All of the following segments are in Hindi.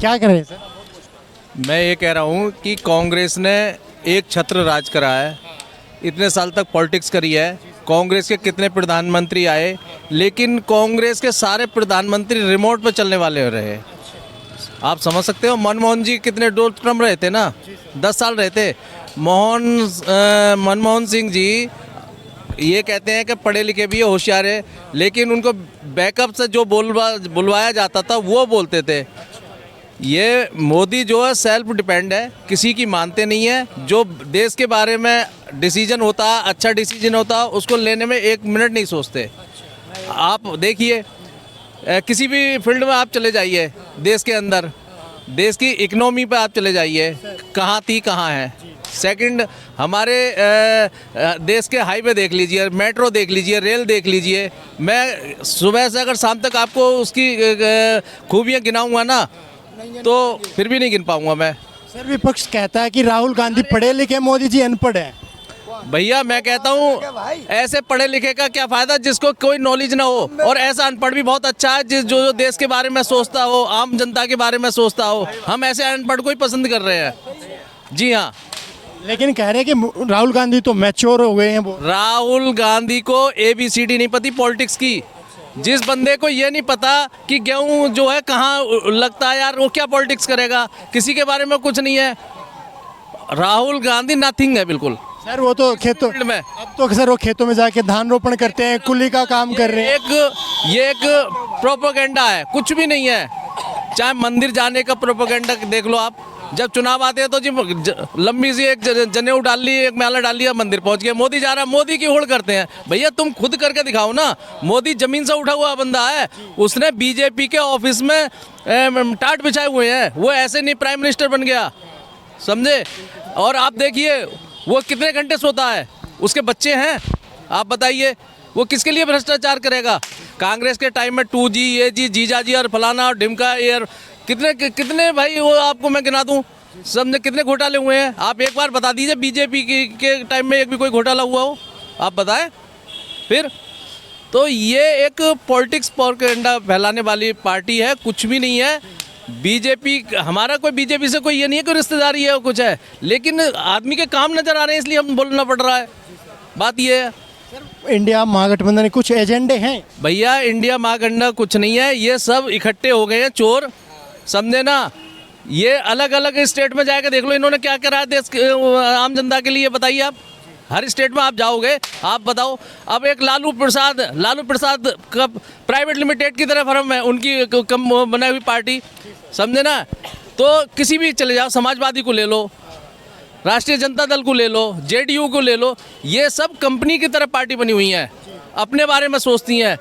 क्या कर रहे हैं सर? मैं ये कह रहा हूँ कि कांग्रेस ने एक छत्र राज करा है, इतने साल तक पॉलिटिक्स करी है। कांग्रेस के कितने प्रधानमंत्री आए, लेकिन कांग्रेस के सारे प्रधानमंत्री रिमोट पे चलने वाले रहे। आप समझ सकते हो, मनमोहन जी कितने डोनाल्ड ट्रम्प रहे थे ना, 10 साल रहे थे। मनमोहन सिंह जी ये कहते हैं कि पढ़े लिखे भी है, होशियार है, लेकिन उनको बैकअप से जो बुलवाया जाता था वो बोलते थे। ये मोदी जो है सेल्फ डिपेंड है, किसी की मानते नहीं है। जो देश के बारे में डिसीजन होता है, अच्छा डिसीजन होता है, उसको लेने में 1 मिनट नहीं सोचते। आप देखिए, किसी भी फील्ड में आप चले जाइए देश के अंदर, देश की इकोनॉमी पे आप चले जाइए, कहाँ थी कहाँ है। सेकंड, हमारे देश के हाईवे देख लीजिए, मेट्रो देख लीजिए, रेल देख लीजिए। मैं सुबह से अगर शाम तक आपको उसकी खूबियाँ गिनाऊंगा ना, तो फिर भी नहीं गिन पाऊंगा मैं। सर विपक्ष कहता है कि राहुल गांधी पढ़े लिखे, मोदी जी अनपढ़ है। भैया मैं कहता हूँ, ऐसे पढ़े लिखे का क्या फायदा जिसको कोई नॉलेज ना हो, और ऐसा अनपढ़ भी बहुत अच्छा है जो देश के बारे में सोचता हो, आम जनता के बारे में सोचता हो। हम ऐसे अनपढ़ को ही पसंद कर रहे हैं। जी हाँ, लेकिन कह रहे हैं कि राहुल गांधी तो मैच्योर हो गए हैं वो। राहुल गांधी को ABCD नहीं पती पॉलिटिक्स की। जिस बंदे को ये नहीं पता कि गेहूं जो है कहाँ लगता है, यार वो क्या पॉलिटिक्स करेगा, किसी के बारे में कुछ नहीं है। राहुल गांधी नथिंग है बिल्कुल। सर वो तो खेतों में अब तो सर वो खेतों में जाके धान रोपण करते हैं, कुली का काम कर रहे हैं। ये एक प्रोपेगेंडा है, कुछ भी नहीं है। चाहे मंदिर जाने का प्रोपेगेंडा देख लो आप। जब चुनाव आते हैं तो जी लंबी सी एक जनेऊ डाल ली, एक माला डाल लिया, मंदिर पहुंच गए। मोदी जा रहा है, मोदी की होड़ करते हैं। भैया तुम खुद करके दिखाओ ना। मोदी जमीन से उठा हुआ बंदा है, उसने बीजेपी के ऑफिस में टाट बिछाए हुए हैं। वो ऐसे नहीं प्राइम मिनिस्टर बन गया, समझे। और आप देखिए वो कितने घंटे सोता है, उसके बच्चे हैं। आप बताइए वो किसके लिए भ्रष्टाचार करेगा। कांग्रेस के टाइम में 2G, AG, जीजाजी और फलाना और ढिमका एयर, कितने भाई वो आपको मैं गिना दूं, सबने कितने घोटाले हुए हैं। आप एक बार बता दीजिए बीजेपी के टाइम में एक भी कोई घोटाला हुआ हो, आप बताएं फिर। तो ये एक पॉलिटिक्स प्रोपेगेंडा फैलाने वाली पार्टी है, कुछ भी नहीं है। बीजेपी, हमारा कोई बीजेपी से कोई ये नहीं है कोई रिश्तेदारी है कुछ है, लेकिन आदमी के काम नजर आ रहे हैं इसलिए हम बोलना पड़ रहा है। बात ये है। इंडिया महागठबंधन के कुछ एजेंडे हैं भैया, इंडिया महागठबंधन कुछ नहीं है, ये सब इकट्ठे हो गए हैं चोर, समझे ना। ये अलग अलग स्टेट में जाकर देख लो इन्होंने क्या करा है देश के आम जनता के लिए। बताइए आप, हर स्टेट में आप जाओगे, आप बताओ। अब एक लालू प्रसाद का प्राइवेट लिमिटेड की तरह फर्म है, उनकी कम बनाई हुई पार्टी, समझे ना। तो किसी भी चले जाओ, समाजवादी को ले लो, राष्ट्रीय जनता दल को ले लो, JDU को ले लो, ये सब कंपनी की तरह पार्टी बनी हुई हैं, अपने बारे में सोचती हैं।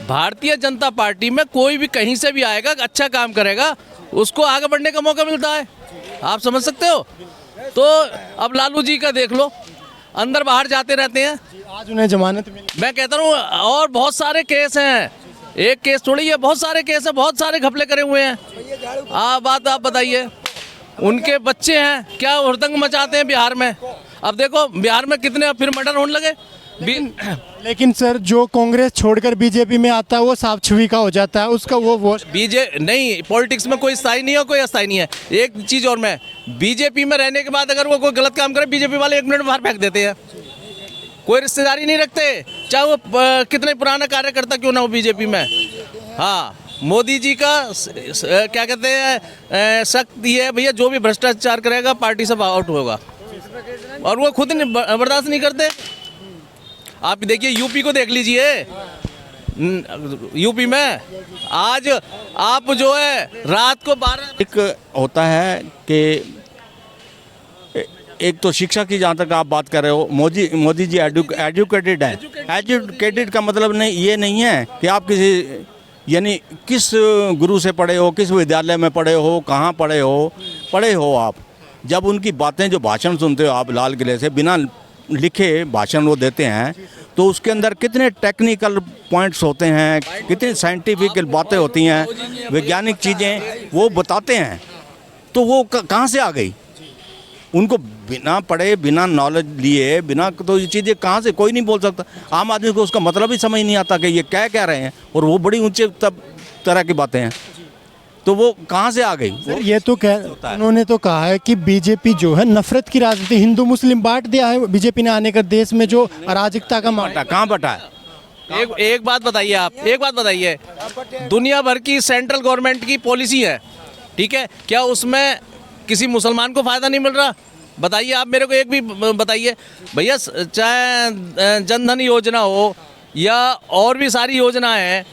भारतीय जनता पार्टी में कोई भी कहीं से भी आएगा, अच्छा काम करेगा, उसको आगे बढ़ने का मौका मिलता है। आप समझ सकते हो। तो अब लालू जी का देख लो, अंदर बाहर जाते रहते हैं। आज उन्हें जमानत मिली। मैं कहता हूँ और बहुत सारे केस हैं, एक केस थोड़ी है, बहुत सारे केस हैं, बहुत सारे घपले करे हुए हैं। बात आप बताइए, उनके बच्चे हैं, क्या हुड़दंग मचाते हैं बिहार में। अब देखो बिहार में कितने फिर मर्डर होने लगे। लेकिन सर जो कांग्रेस छोड़कर बीजेपी में आता है वो साफ छुई का हो जाता है, उसका वो नहीं, पॉलिटिक्स में कोई स्थायी नहीं है, कोई अस्थायी नहीं है। एक चीज़ और, मैं बीजेपी में रहने के बाद अगर वो कोई गलत काम करे, बीजेपी वाले 1 मिनट में बाहर फेंक देते हैं। कोई रिश्तेदारी नहीं रखते, चाहे वो कितने पुराना कार्यकर्ता क्यों ना हो बीजेपी में। हाँ, मोदी जी का क्या कहते हैं सख्त ये है भैया, जो भी भ्रष्टाचार करेगा पार्टी से आउट होगा, और वो खुद बर्दाश्त नहीं करते। आप देखिए यूपी को देख लीजिए, यूपी में आज आप जो है रात को 12 एक होता है कि एक तो शिक्षा की जहाँ तक आप बात कर रहे हो, मोदी जी एजुकेटेड हैं। एजुकेटेड का मतलब ये नहीं है कि आप किसी यानी किस गुरु से पढ़े हो, किस विद्यालय में पढ़े हो, कहाँ पढ़े हो आप। जब उनकी बातें जो भाषण सुनते हो आप लाल किले से, बिना लिखे भाषण वो देते हैं, तो उसके अंदर कितने टेक्निकल पॉइंट्स होते हैं, कितनी साइंटिफिक बातें होती हैं, वैज्ञानिक चीज़ें वो बताते हैं। तो वो कहाँ से आ गई? उनको बिना पढ़े, बिना नॉलेज लिए, बिना, तो ये चीज़ें कहाँ से, कोई नहीं बोल सकता। आम आदमी को उसका मतलब ही समझ नहीं आता कि ये क्या कह रहे हैं, और वो बड़ी ऊंचे तरह की बातें हैं। तो वो कहाँ से आ गई? सर ये तो उन्होंने तो कहा है कि बीजेपी जो है नफरत की राजनीति हिंदू मुस्लिम बांट दिया है बीजेपी ने आने का, देश में जो अराजकता का माहौल। कहाँ बटा है? एक बात बताइए आप, एक बात बताइए, दुनिया भर की सेंट्रल गवर्नमेंट की पॉलिसी है, ठीक है, क्या उसमें किसी मुसलमान को फायदा नहीं मिल रहा? बताइए आप मेरे को, एक भी बताइए भैया। चाहे जनधन योजना हो या और भी सारी योजनाएं हैं,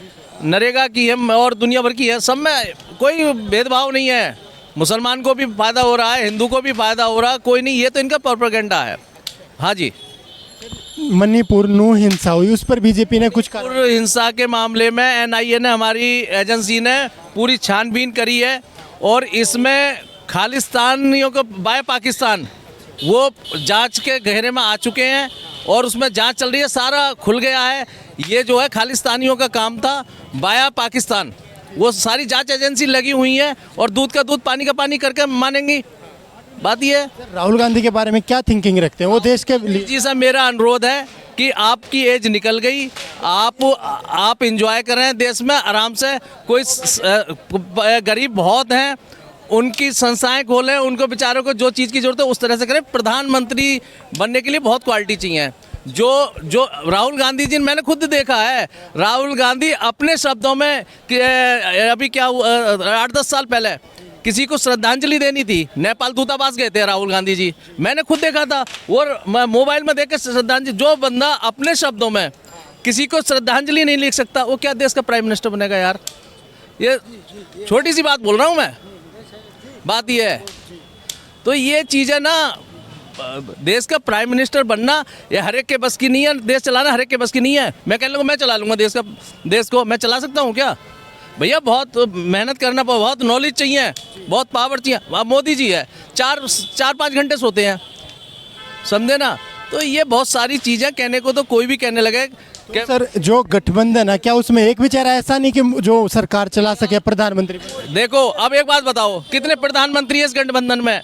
नरेगा की है और दुनिया भर की है, सब में कोई भेदभाव नहीं है। मुसलमान को भी फायदा हो रहा है, हिंदू को भी फायदा हो रहा है, कोई नहीं, ये तो इनका प्रोपेगेंडा है। हाँ जी। मणिपुर नू हिंसा हुई, उस पर बीजेपी ने कुछ कहा? मणिपुर हिंसा के मामले में एनआईए ने, हमारी एजेंसी ने पूरी छानबीन करी है और इसमें खालिस्तानियों को बाय पाकिस्तान वो जांच के घेरे में आ चुके हैं और उसमें जांच चल रही है, सारा खुल गया है। ये जो है खालिस्तानियों का काम था बाया पाकिस्तान, वो सारी जांच एजेंसी लगी हुई है और दूध का दूध पानी का पानी करके मानेंगी। बात ये है। राहुल गांधी के बारे में क्या थिंकिंग रखते हैं? वो देश के लिए जी सर, मेरा अनुरोध है कि आपकी एज निकल गई, आप एंजॉय कर रहे हैं देश में आराम से। कोई गरीब बहुत हैं, उनकी संस्थाएं खोलें, उनको बेचारों को जो चीज़ की जरूरत है उस तरह से करें। प्रधानमंत्री बनने के लिए बहुत क्वालिटी चाहिए। जो राहुल गांधी जी, मैंने खुद देखा है, राहुल गांधी अपने शब्दों में कि अभी क्या 8-10 साल पहले किसी को श्रद्धांजलि देनी थी, नेपाल दूतावास गए थे राहुल गांधी जी, मैंने खुद देखा था और मैं मोबाइल में देख के श्रद्धांजलि। जो बंदा अपने शब्दों में किसी को श्रद्धांजलि नहीं लिख सकता, वो क्या देश का प्राइम मिनिस्टर बनेगा यार? ये छोटी सी बात बोल रहा हूँ मैं, बात ये है। तो ये चीज़ है ना, देश का प्राइम मिनिस्टर बनना ये हर एक के बस की नहीं है, देश चलाना हर एक के बस की नहीं है। मैं कह लूँगा मैं चला लूँगा देश को मैं चला सकता हूँ क्या? भैया बहुत मेहनत करना, बहुत नॉलेज चाहिए, बहुत पावर चाहिए। अब मोदी जी है, 4-5 घंटे सोते हैं, समझे ना? तो ये बहुत सारी चीज़ें कहने को तो कोई भी कहने लगे। तो सर जो गठबंधन है, क्या उसमें एक विचार ऐसा नहीं कि जो सरकार चला सके, प्रधानमंत्री? देखो अब एक बात बताओ, कितने प्रधानमंत्री है इस गठबंधन में?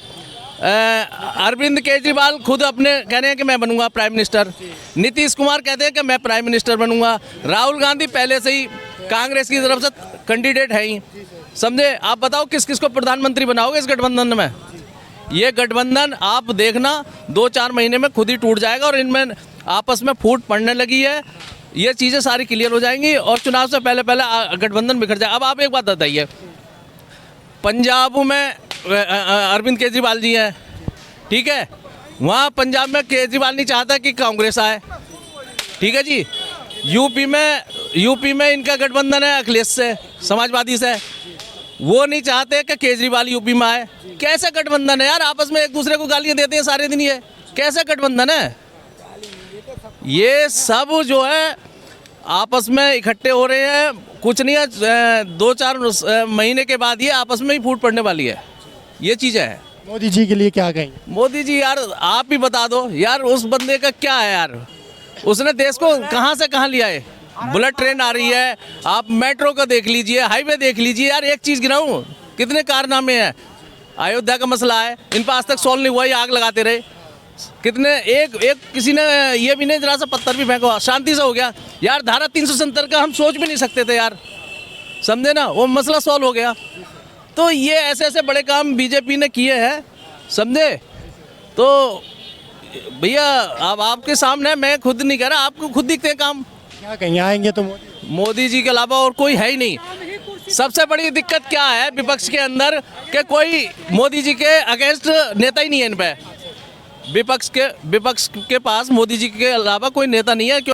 अरविंद केजरीवाल खुद अपने कह रहे हैं कि मैं बनूंगा प्राइम मिनिस्टर, नीतीश कुमार कहते हैं कि मैं प्राइम मिनिस्टर बनूंगा, राहुल गांधी पहले से ही कांग्रेस की तरफ से कैंडिडेट है ही, समझे? आप बताओ किस किस को प्रधानमंत्री बनाओगे इस गठबंधन में? ये गठबंधन आप देखना 2-4 महीने में खुद ही टूट जाएगा और इनमें आपस में फूट पड़ने लगी है। ये चीज़ें सारी क्लियर हो जाएंगी और चुनाव से पहले गठबंधन बिखर जाए। अब आप एक बात बताइए, पंजाब में अरविंद केजरीवाल जी हैं, ठीक है, वहाँ पंजाब में केजरीवाल नहीं चाहता कि कांग्रेस आए, ठीक है जी। यूपी में इनका गठबंधन है अखिलेश से, समाजवादी से, वो नहीं चाहते कि केजरीवाल यूपी में आए। कैसे गठबंधन है यार? आपस में एक दूसरे को गालियाँ देते हैं सारे दिन, ये कैसे गठबंधन है? ये सब जो है आपस में इकट्ठे हो रहे हैं, कुछ नहीं है, 2-4 महीने के बाद ये आपस में ही फूट पड़ने वाली है। ये चीज़ें हैं। मोदी जी के लिए क्या कहेंगे? मोदी जी यार आप ही बता दो यार, उस बंदे का क्या है यार? उसने देश को कहाँ से कहाँ लिया है? बुलेट ट्रेन आ रही है, आप मेट्रो का देख लीजिए, हाईवे देख लीजिए यार। एक चीज़ गिनाऊँ, कितने कारनामे हैं। अयोध्या का मसला है, इन पर आज तक सॉल्व नहीं हुआ, ये आग लगाते रहे। कितने एक किसी ने ये भी नहीं, जरा सा पत्थर भी फेंको, शांति से हो गया यार। धारा 370 का हम सोच भी नहीं सकते थे यार, समझे ना? वो मसला सॉल्व हो गया। तो ये ऐसे बड़े काम बीजेपी ने किए हैं, समझे? तो भैया अब आपके सामने, मैं खुद नहीं कह रहा, आपको खुद दिखते हैं काम। क्या कहेंगे, आएंगे तो मोदी जी के अलावा और कोई है ही नहीं। सबसे बड़ी दिक्कत क्या है विपक्ष के अंदर कि कोई मोदी जी के अगेंस्ट नेता ही नहीं है इन पे। विपक्ष के पास मोदी जी के अलावा कोई नेता नहीं है।